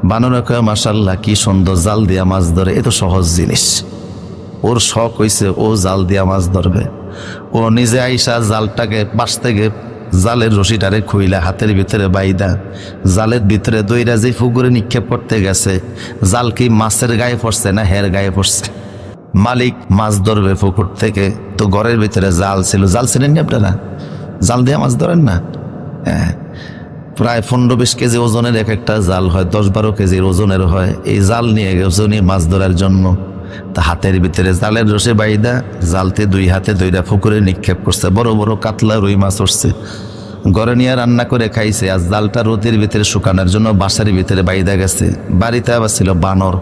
বানরে কয় মাশাআল্লাহ কি সুন্দর জাল দিয়া মাছ ধরে, এ তো সহজ জিনিস। ওর শখ হইছে ও জাল দিয়া মাছ ধরবে। ও নিজে আইসা জালটাকে পাশ থেকে জালের রশিটারে খুইলা হাতের ভিতরে বাইদা জালের ভিতরে দইরা যে পুকুরে নিক্ষেপ করতে গেছে, জাল কি মাছের গায়ে পড়ছে না হের গায়ে পড়ছে? মালিক মাছ ধরবে পুকুর থেকে, তো ঘরের ভিতরে জাল ছিল। জাল ছিলেন না আপনারা? জাল দিয়ে মাছ ধরেন না? হ্যাঁ, প্রায় 15-20 কেজি ওজনের এক একটা জাল হয়, 10-12 কেজির ওজনের হয়। এই জাল নিয়ে গেছে উনি মাছ ধরার জন্য। তা হাতের ভিতরে জালের রসে বাইদা জালতে 2 হাতে দইরা পুকুরে নিক্ষেপ করছে। বড় বড় কাতলা রুই মাছ উঠছে, ঘরে নিয়ে রান্না করে খাইছে। আর জালটা রোদের ভিতরে শুকানোর জন্য বাসার ভিতরে বাইদা গেছে। বাড়িতে আবার ছিল বানর।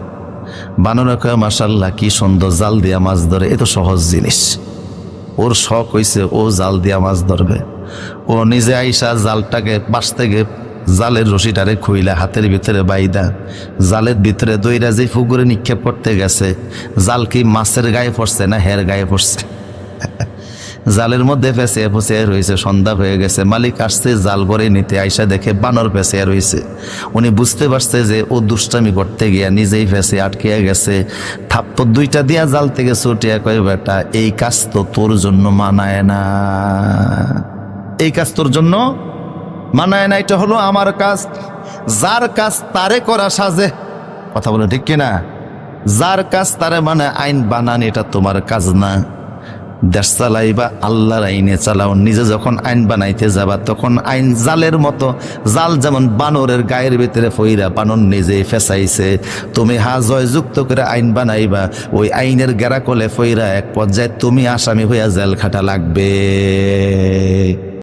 বানরে কয় মাশাআল্লাহ কি সুন্দর জাল দিয়া মাছ ধরে, এ তো সহজ জিনিস। ওর শখ হইছে ও জাল দিয়া মাছ ধরবে। ও নিজে আইসা জালটাকে পাশ থেকে জালের রশিটারে খুইলা হাতের ভিতরে বাইদা জালের ভিতরে দইরা যে পুকুরে নিক্ষেপ করতে গেছে, জাল কি মাছের গায়ে পড়ছে না হের গায়ে পড়ছে? জালের মধ্যে ফেঁসে ফেঁসে রয়েছে। সন্ধ্যা হয়ে গেছে, মালিক আসছে জাল ভরে নিতে, আইসা দেখে বানর ফেঁসে রয়েছে। উনি বুঝতে পারছে যে ও দুষ্টামি করতে গিয়া নিজেই ফেঁসে আটকে গেছে। থাপ্পড় 2টা দিয়া জাল থেকে ছুটিয়া কয় বেটা এই কাজ তো তোর জন্য মানায় না, এই কাজ তোর জন্য মানায় না, এটা হলো আমার কাজ। যার কাজ তারে করা সাজে, কথা বলে ঠিক কিনা? যার কাজ তারে মানে আইন বানান, এটা তোমার কাজ না। দেশ চালাইবা আল্লাহর আইনে চালাও। নিজে যখন আইন বানাইতে যাবা তখন আইন জালের মতো, জাল যেমন বানরের গায়ের ভিতরে ফইরা বানর নিজেই ফেসাইছে, তুমি জয়যুক্ত করে আইন বানাইবা। ওই আইনের গেরা কলে ফইরা এক পর্যায়ে তুমি আসামি হইয়া জেল খাটা লাগবে।